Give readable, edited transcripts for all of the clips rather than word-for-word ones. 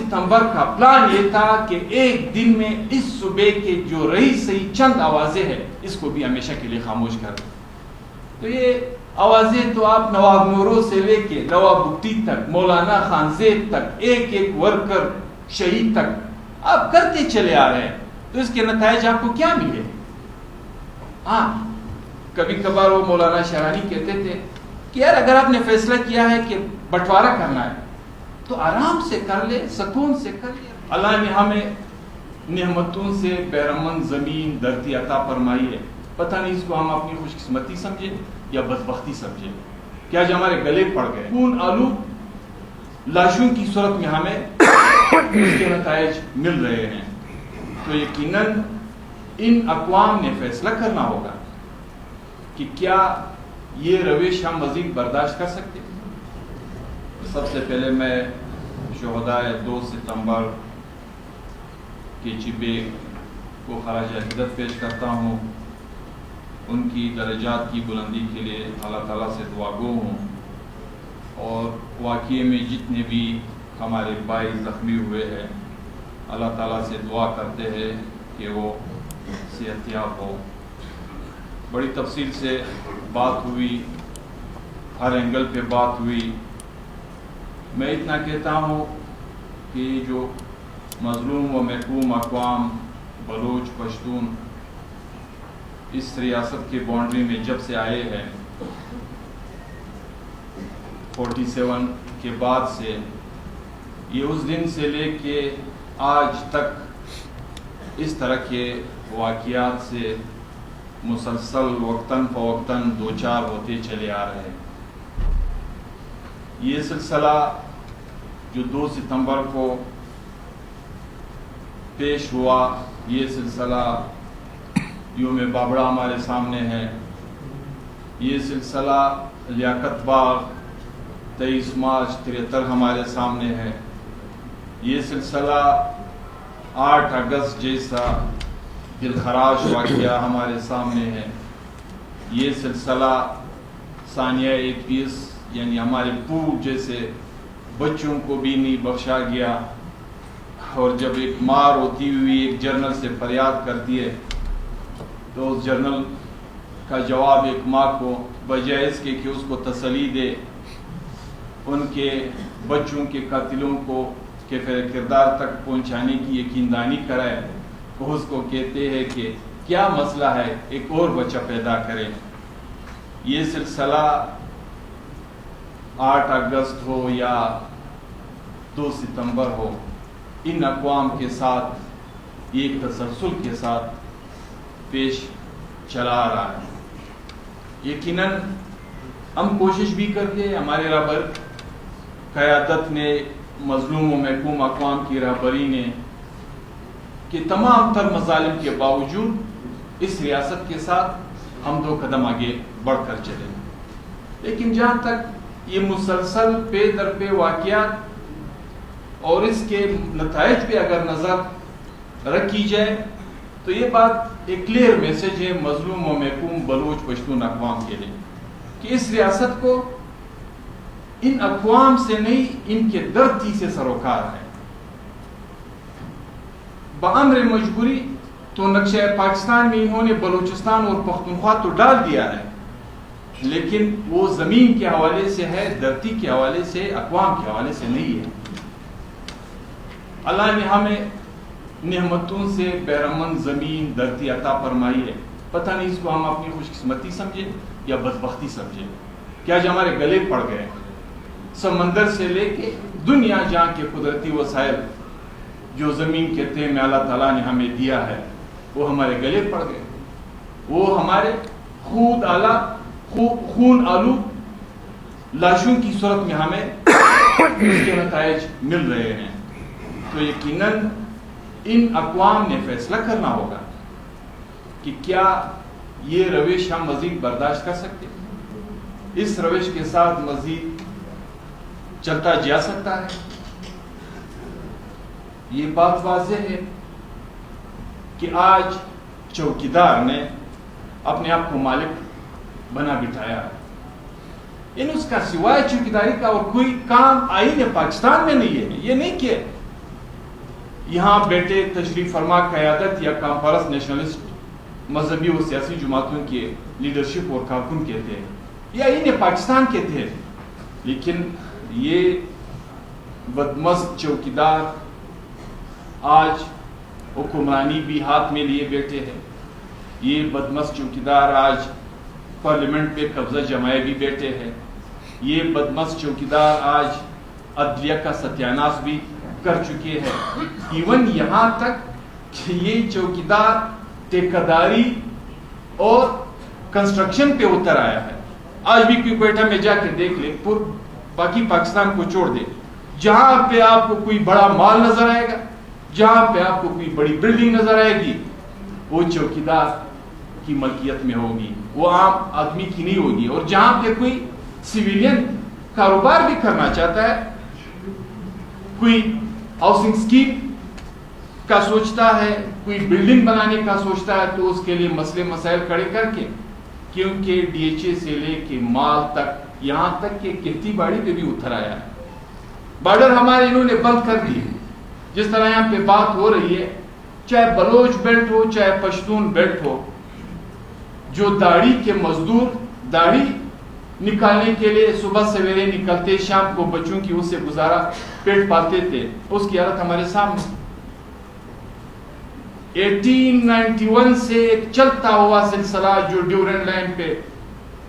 ستمبر کا پلان یہ تھا کہ ایک دن میں اس صوبے کے جو رہی سہی چند آوازیں ہیں اس کو بھی ہمیشہ کے لیے خاموش کر دیں. تو یہ آوازیں تو آپ نواب نورو سے لے کے نواب بگٹی تک، مولانا خانزیب تک، ایک ایک ورکر شہید تک آپ کرتے چلے آ رہے ہیں. تو اس کے نتائج آپ کو کیا ملے؟ ہاں، کبھی کبھار وہ مولانا شرانی کہتے تھے کہ یار اگر آپ نے فیصلہ کیا ہے کہ بٹوارہ کرنا ہے تو آرام سے کر لے، سکون سے کر لے. اللہ نے ہمیں نعمتوں سے بیرمن زمین دھرتی عطا فرمائی ہے. پتہ نہیں اس کو ہم اپنی خوش قسمتی سمجھے یا بدبختی سمجھے کہ آج ہمارے گلے پڑ گئے. خون آلود لاشوں کی صورت میں ہمیں اس کے نتائج مل رہے ہیں. تو یقیناً ان اقوام نے فیصلہ کرنا ہوگا کہ کیا یہ روش ہم مزید برداشت کر سکتے ہیں. سب سے پہلے میں شہدائے 2 ستمبر کے چبے کو خراج عقیدت پیش کرتا ہوں. ان کی درجات کی بلندی کے لیے اللہ تعالیٰ سے دعا گو ہوں، اور واقعے میں جتنے بھی ہمارے بھائی زخمی ہوئے ہیں اللہ تعالیٰ سے دعا کرتے ہیں کہ وہ صحت یاب ہو. بڑی تفصیل سے بات ہوئی، ہر اینگل پہ بات ہوئی. میں اتنا کہتا ہوں کہ جو مظلوم و محکوم اقوام بلوچ پشتون اس ریاست کی باؤنڈری میں جب سے آئے ہیں 47 کے بعد سے، یہ اس دن سے لے کے آج تک اس طرح کے واقعات سے مسلسل وقتاً فوقتاً دوچار ہوتے چلے آ رہے ہیں. یہ سلسلہ جو 2 ستمبر کو پیش ہوا، یہ سلسلہ یوم بابڑا ہمارے سامنے ہے. یہ سلسلہ لیاقت باغ 23 مارچ 73 ہمارے سامنے ہے. یہ سلسلہ 8 اگست جیسا دلخراش واقعہ ہمارے سامنے ہے. یہ سلسلہ ثانیہ 21 یعنی ہمارے پور جیسے بچوں کو بھی نہیں بخشا گیا، اور جب ایک ماں روتی ہوئی ایک جرنل سے فریاد کرتی ہے تو اس جرنل کا جواب ایک ماں کو بجائے اس کے کہ اس کو تسلی دے، ان کے بچوں کے قاتلوں کو کیفر کردار تک پہنچانے کی یقیندانی کرائے، وہ اس کو کہتے ہیں کہ کیا مسئلہ ہے، ایک اور بچہ پیدا کرے. یہ سلسلہ 8 اگست ہو یا 2 ستمبر ہو، ان اقوام کے ساتھ ایک تسلسل کے ساتھ پیش چلا آ رہا ہے. یقیناً ہم کوشش بھی کرتے ہیں، ہمارے رہبر قیادت نے، مظلوم و محکوم اقوام کی رہبری نے، کہ تمام تر مظالم کے باوجود اس ریاست کے ساتھ ہم 2 قدم آگے بڑھ کر چلے. لیکن جہاں تک یہ مسلسل پے در پہ واقعات اور اس کے نتائج پہ اگر نظر رکھی جائے تو یہ بات ایک کلیئر میسج ہے مظلوم و محکوم بلوچ پشتون اقوام کے لیے کہ اس ریاست کو ان اقوام سے نہیں، ان کے دھرتی سے سروکار ہے. بامر مجبوری تو نقشہ پاکستان میں انہوں نے بلوچستان اور پختونخوا تو ڈال دیا ہے، لیکن وہ زمین کے حوالے سے ہے، دھرتی کے حوالے سے، اقوام کے حوالے سے نہیں ہے. اللہ نے ہمیں نعمتوں سے بیرمن زمین دھرتی عطا فرمائی ہے. پتہ نہیں اس کو ہم اپنی خوش قسمتی سمجھے یا بدبختی سمجھے کہ آج ہمارے گلے پڑ گئے. سمندر سے لے کے دنیا جہاں کے قدرتی وسائل جو زمین کے تہ میں اللہ تعالیٰ نے ہمیں دیا ہے وہ ہمارے گلے پڑ گئے. وہ ہمارے خون آلود لاشوں کی صورت میں ہمیں اس کے نتائج مل رہے ہیں. تو یقیناً ان اقوام نے فیصلہ کرنا ہوگا کہ کیا یہ روش ہم مزید برداشت کر سکتے ہیں، اس روش کے ساتھ مزید چلتا جا سکتا ہے. یہ بات واضح ہے کہ آج چوکیدار نے اپنے آپ کو مالک بنا بٹھایا ہے. اس کا سوائے چوکیداری کا اور کوئی کام آئین پاکستان میں نہیں ہے. یہ نہیں کہ یہاں بیٹے تشریف فرما قیادت یا کانفرنس نیشنلسٹ مذہبی و سیاسی جماعتوں کے لیڈرشپ اور کارکن کے تھے یا انہیں پاکستان کے تھے، لیکن یہ بدمست چوکیدار آج حکمرانی بھی ہاتھ میں لیے بیٹھے ہیں، یہ بدمست چوکیدار آج پارلیمنٹ پہ قبضہ جمائے بھی بیٹھے ہیں، یہ بدمست چوکیدار آج عدلیہ کا ستیاناش بھی کر چکے ہیں، ایون یہاں تک کہ یہ چوکیدار ٹھیکیداری اور کنسٹرکشن پہ اتر آیا ہے۔ آج بھی کوئی کوئٹہ میں جا کے دیکھ لے، باقی پاکستان کو چھوڑ دے، جہاں پہ آپ کو کوئی بڑا مال نظر آئے گا، جہاں پہ آپ کو کوئی بڑی بلڈنگ نظر آئے گی، وہ چوکیدار کی ملکیت میں ہوگی، وہ عام آدمی کی نہیں ہوگی۔ اور جہاں پہ کوئی سویلین کاروبار بھی کرنا چاہتا ہے، کوئی ہاؤسنگ اسکیم کا سوچتا ہے، کوئی بلڈنگ بنانے کا سوچتا ہے، تو اس کے لیے مسئلے مسائل کھڑے کر کے، کیونکہ ڈی ایچ اے سے لے کے مال تک، یہاں تک کہ کھیتی باڑی پہ بھی اتر آیا ہے۔ بارڈر ہمارے انہوں نے بند کر دی، جس طرح یہاں پہ بات ہو رہی ہے، چاہے بلوچ بیلٹ ہو چاہے پشتون بیلٹ ہو، جو داڑھی کے مزدور داڑھی نکالنے کے لیے صبح سویرے نکلتے، شام کو بچوں کی اس سے گزارا پیٹ پالتے تھے، اس کی حالت ہمارے سامنے۔ 1891 سے ایک چلتا ہوا سلسلہ جو ڈیورنڈ لائن پہ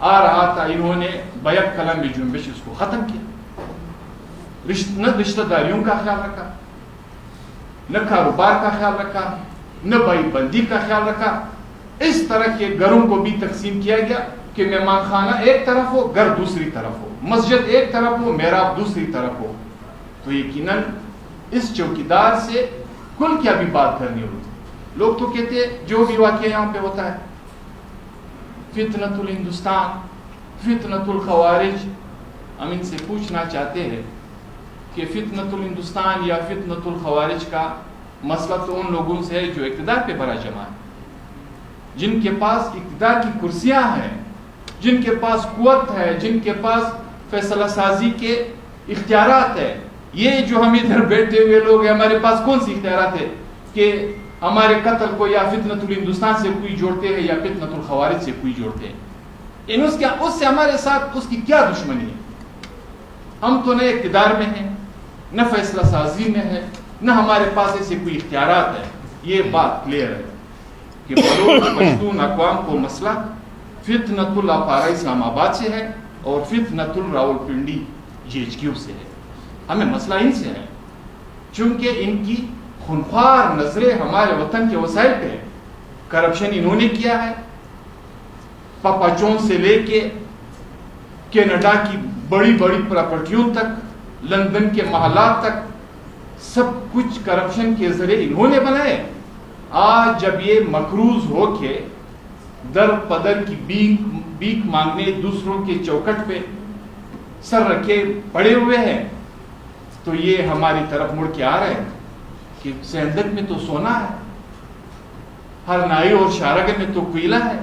آ رہا تھا، انہوں نے بیک کلام میں جنبش اس کو ختم کیا۔ نہ رشتہ داریوں کا خیال رکھا، نہ کاروبار کا خیال رکھا، نہ بھائی بندی کا خیال رکھا۔ اس طرح کے گھروں کو بھی تقسیم کیا گیا کہ مہمان خانہ ایک طرف ہو، گھر دوسری طرف ہو، مسجد ایک طرف ہو، محراب دوسری طرف ہو۔ تو یقیناً اس چوکیدار سے کل کیا بھی بات کرنی ہوتی۔ لوگ تو کہتے ہیں جو بھی واقعہ یہاں پہ ہوتا ہے، فتنۃ الہندوستان، فتنۃ الخوارج، ہم ان سے پوچھنا چاہتے ہیں کہ فتنۃ الہندوستان یا فتنۃ الخوارج کا مسئلہ تو ان لوگوں سے ہے جو اقتدار پہ برا جمع ہے، جن کے پاس اقتدار کی کرسیاں ہیں، جن کے پاس قوت ہے، جن کے پاس فیصلہ سازی کے اختیارات ہے۔ یہ جو ہم ادھر بیٹھے ہوئے لوگ ہیں، ہمارے پاس کون سی اختیارات ہے کہ ہمارے قتل کو یا فتنۃ الہندوستان سے کوئی جوڑتے ہیں یا فتنۃ الخوارج سے کوئی جوڑتے ہیں؟ اس سے ہمارے ساتھ اس کی کیا دشمنی ہے؟ ہم تو نہ اقتدار میں ہیں، نہ فیصلہ سازی میں ہے، نہ ہمارے پاس ایسے کوئی اختیارات ہے۔ یہ بات کلیئر ہے کہ بلوچ پشتون اقوام کو مسئلہ فتنۃ الاپارہ اسلام آباد سے ہے اور فتنۃ الراولپنڈی GHQ سے ہے۔ ہمیں مسئلہ ان سے ہے، چونکہ ان کی خونخوار نظریں ہمارے وطن کے وسائل پہ ہے۔ کرپشن انہوں نے کیا ہے، پاپاچون سے لے کے کینیڈا کی بڑی بڑی پراپرٹیوں تک، لندن کے محلات تک، سب کچھ کرپشن کے ذریعے انہوں نے بنائے۔ آج جب یہ مقروض ہو کے در پدر کی بھیک مانگنے دوسروں کے چوکٹ پہ سر رکھے پڑے ہوئے ہیں، تو یہ ہماری طرف مڑ کے آ رہے ہیں کہ سندھ میں تو سونا ہے، ہر نائی اور شارگ میں تو کوئلہ ہے،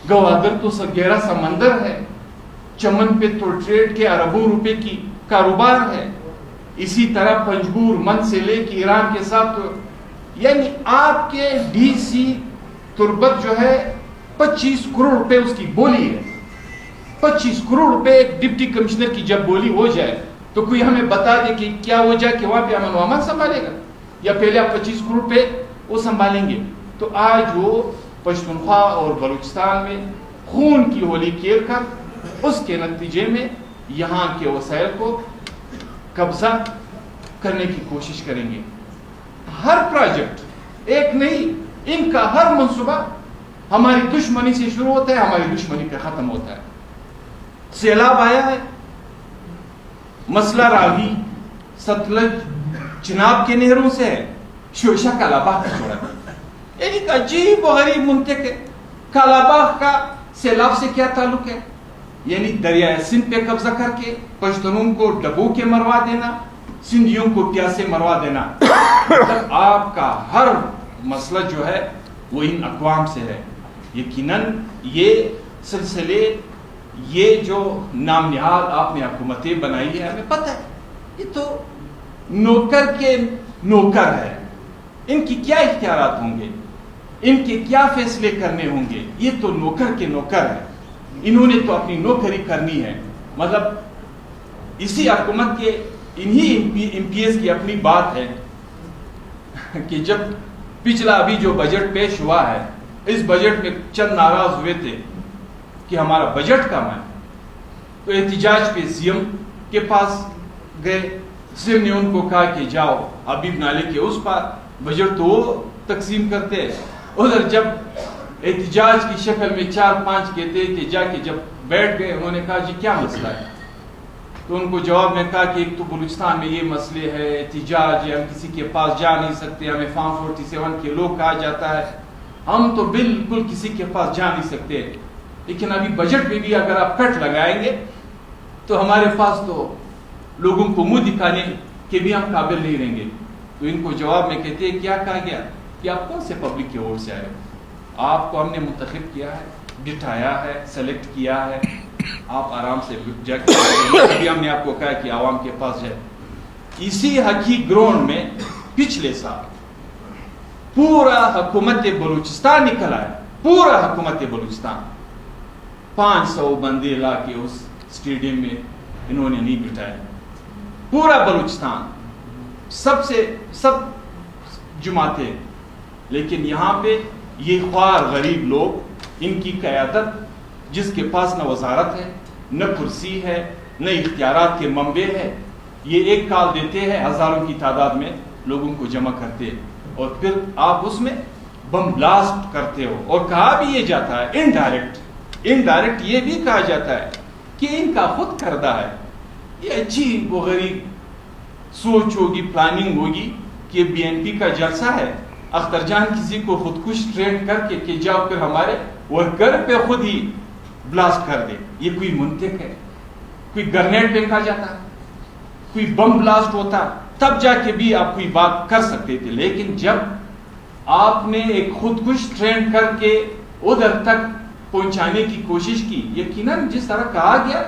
گوادر تو گہرا سمندر ہے، چمن پہ تو ٹریڈ کے اربوں روپے کی کاروبار ہے، اسی طرح پنجگور من سے لے کے ایران کے ساتھ تو، یعنی آپ کے ڈی سی تربت جو ہے 25 کروڑ روپے اس کی بولی ہے۔ 25 کروڑ روپے ایک ڈپٹی کمشنر کی جب بولی ہو جائے تو کوئی ہمیں بتا دے کہ کیا ہو جائے کہ وہاں پہ امن و امان سنبھالے گا، یا پہلے آپ 25 کروڑ روپے وہ سنبھالیں گے؟ تو آج وہ پشتونخوا اور بلوچستان میں خون کی ہولی کھیل کر اس کے نتیجے میں یہاں کے وسائل کو قبضہ کرنے کی کوشش کریں گے۔ ہر پروجیکٹ ایک نہیں، ان کا ہر منصوبہ ہماری دشمنی سے شروع ہوتا ہے، ہماری دشمنی پہ ختم ہوتا ہے۔ سیلاب آیا ہے، مسئلہ راوی ستلج چناب کے نہروں سے ہے، شوشہ کالاباغ کا چھوڑا ہے۔ ایک عجیب و غریب منطق ہے، کالاباغ کا سیلاب سے کیا تعلق ہے؟ یعنی دریائے سندھ پہ قبضہ کر کے پشتونوں کو ڈبو کے مروا دینا، سندھیوں کو پیاسے مروا دینا۔ مطلب آپ کا ہر مسئلہ جو ہے وہ ان اقوام سے ہے۔ یقیناً یہ سلسلے، یہ جو نام نہاد آپ نے حکومتیں بنائی ہے، ہمیں پتہ ہے یہ تو نوکر کے نوکر ہے، ان کی کیا اختیارات ہوں گے، ان کے کیا فیصلے کرنے ہوں گے؟ یہ تو نوکر کے نوکر ہے، انہوں نے تو اپنی نوکری کرنی ہے. مطلب اسی حکومت کے انہی ایم پی ایس کی اپنی بات ہے کہ جب پچھلا ابھی جو بجٹ پیش ہوا ہے، اس بجٹ میں چند ناراض ہوئے تھے کہ ہمارا بجٹ کم ہے، تو احتجاج پہ سی ایم کے پاس گئے. سی ایم نے ان کو کہا کہ جاؤ حبیب نالے کے اس پر بجٹ تو وہ تقسیم کرتے ہیں. ادھر جب احتجاج کی شکل میں 4-5 کہتے کہ جا کے جب بیٹھ گئے، انہوں نے کہا جی کیا مسئلہ ہے؟ تو ان کو جواب میں کہا کہ ایک تو بلوچستان میں یہ مسئلے ہے، احتجاج ہے، ہم کسی کے پاس جا نہیں سکتے، ہمیں فارم 47 کے لوگ کہا جاتا ہے، ہم تو بالکل کسی کے پاس جا نہیں سکتے، لیکن ابھی بجٹ میں بھی اگر آپ کٹ لگائیں گے تو ہمارے پاس تو لوگوں کو منہ دکھانے کے بھی ہم قابل نہیں رہیں گے. تو ان کو جواب میں کہتے ہیں کیا کہا گیا کہ آپ کون سے پبلک کے ووٹ سے آئے؟ آپ کو ہم نے منتخب کیا ہے، بٹھایا ہے، سلیکٹ کیا ہے، آپ آرام سے جا کے ابھی ہم نے آپ کو کہا کہ عوام کے پاس جائے. اسی ہاکی گراؤنڈ میں پچھلے سال پورا حکومت بلوچستان نکل آیا، پورا حکومت بلوچستان 500 بندے لا کے اس اسٹیڈیم میں انہوں نے نہیں بٹھایا. پورا بلوچستان سب جماعتیں، لیکن یہاں پہ یہ خوار غریب لوگ، ان کی قیادت جس کے پاس نہ وزارت ہے، نہ کرسی ہے، نہ اختیارات کے منبع ہے، یہ ایک کال دیتے ہیں، ہزاروں کی تعداد میں لوگوں کو جمع کرتے ہیں اور پھر آپ اس میں بم بلاسٹ کرتے ہو. اور کہا بھی یہ جاتا ہے انڈائریکٹ یہ بھی کہا جاتا ہے کہ ان کا خود کردہ ہے. یہ اچھی وہ غریب سوچ ہوگی، پلاننگ ہوگی کہ بی این پی کا جلسہ ہے، اختر جان کسی کو خودکش ٹرین کر کے کہ جاؤ پھر ہمارے ورکر پہ خود ہی بلاسٹ کر دے. یہ کوئی منطق ہے؟ کوئی گرنیڈ پھینکا جاتا، کوئی بم بلاسٹ ہوتا، تب جا کے بھی آپ کوئی بات کر سکتے تھے. لیکن جب آپ نے ایک خودکش ٹرین کر کے ادھر تک پہنچانے کی کوشش کی، یقیناً جس طرح کہا گیا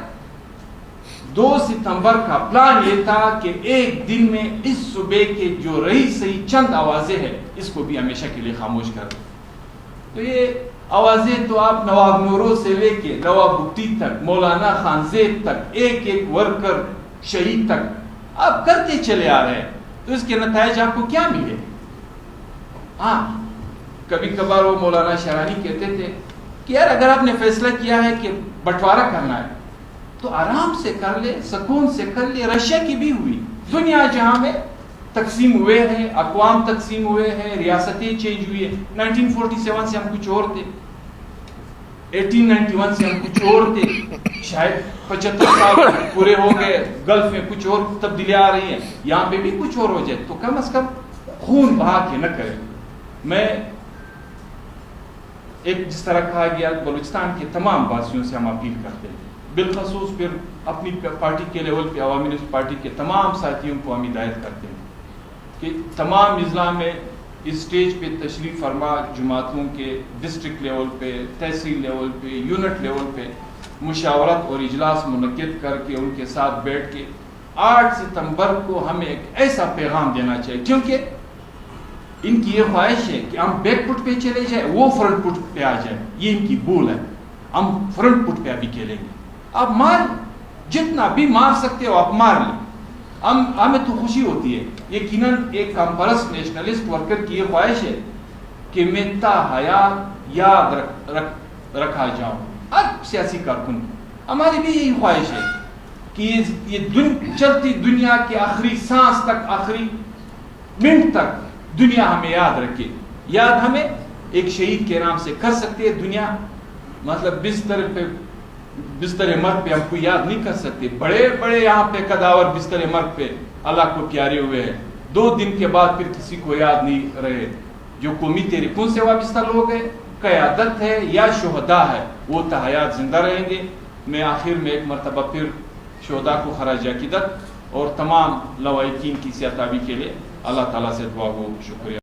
2 ستمبر کا پلان یہ تھا کہ ایک دن میں اس صوبے کے جو رہی سہی چند آوازیں ہیں اس کو بھی ہمیشہ کے لیے خاموش کر دیں. تو یہ آوازیں تو آپ نواب نورو سے لے کے نواب بگٹی تک، مولانا خان زیب تک، ایک ورکر شہید تک آپ کرتے چلے آ رہے ہیں. تو اس کے نتائج آپ کو کیا ملے؟ ہاں، کبھی کبھار وہ مولانا شرانی کہتے تھے کہ یار اگر آپ نے فیصلہ کیا ہے کہ بٹوارا کرنا ہے تو آرام سے کر لے، سکون سے کر لے. رشیا کی بھی ہوئی، دنیا جہاں میں تقسیم ہوئے ہیں، اقوام تقسیم ہوئے ہیں، ریاستیں چینج ہوئی ہیں. 1947 سے ہم کچھ اور تھے، 1891 سے ہم کچھ اور تھے، شاید 75 سال پورے ہو گئے، گلف میں کچھ اور تبدیلیاں آ رہی ہیں، یہاں پہ بھی کچھ اور ہو جائے تو کم از کم خون بہا کے نہ کریں. میں ایک جس طرح کہا گیا بلوچستان کے تمام واسیوں سے ہم اپیل کرتے ہیں، بالخصوص پھر اپنی پارٹی کے لیول پہ عوامی نیشنل پارٹی کے تمام ساتھیوں کو ہم ہدایت کرتے ہیں کہ تمام اضلاع میں اس سٹیج پہ تشریف فرما جماعتوں کے ڈسٹرکٹ لیول پہ، تحصیل لیول پہ، یونٹ لیول پہ مشاورت اور اجلاس منعقد کر کے ان کے ساتھ بیٹھ کے 8 ستمبر کو ہمیں ایک ایسا پیغام دینا چاہیے، کیونکہ ان کی یہ خواہش ہے کہ ہم بیک فٹ پہ چلے جائیں، وہ فرنٹ فٹ پہ آ جائیں. یہ ان کی بول ہے، ہم فرنٹ فٹ پہ ابھی کھیلیں گے. آپ مار جتنا بھی مار سکتے ہو آپ مار لیں، ہمیں تو خوشی ہوتی ہے. یقیناً ایک کمپرس نیشنلسٹ ورکر کی یہ خواہش ہے کہ میں تا حیات یاد رکھا جاؤں. ہر سیاسی کارکن ہماری بھی یہی خواہش ہے کہ یہ چلتی دنیا کے آخری سانس تک، آخری منٹ تک دنیا ہمیں یاد رکھے. یاد ہمیں ایک شہید کے نام سے کر سکتے ہیں دنیا، مطلب بستر مرگ پہ ہم کو یاد نہیں کر سکتے. بڑے بڑے یہاں پہ قداور بستر مرگ پہ اللہ کو پیارے ہوئے ہیں، 2 دن کے بعد پھر کسی کو یاد نہیں رہے. جو قومی تحریکوں سے وابستہ لوگ ہیں، قیادت ہے یا شہداء ہے، وہ تا حیات زندہ رہیں گے. میں آخر میں ایک مرتبہ پھر شہداء کو خراج عقیدت اور تمام لواحقین کی صحت یابی کے لیے اللہ تعالیٰ سے دعا گو. شکریہ.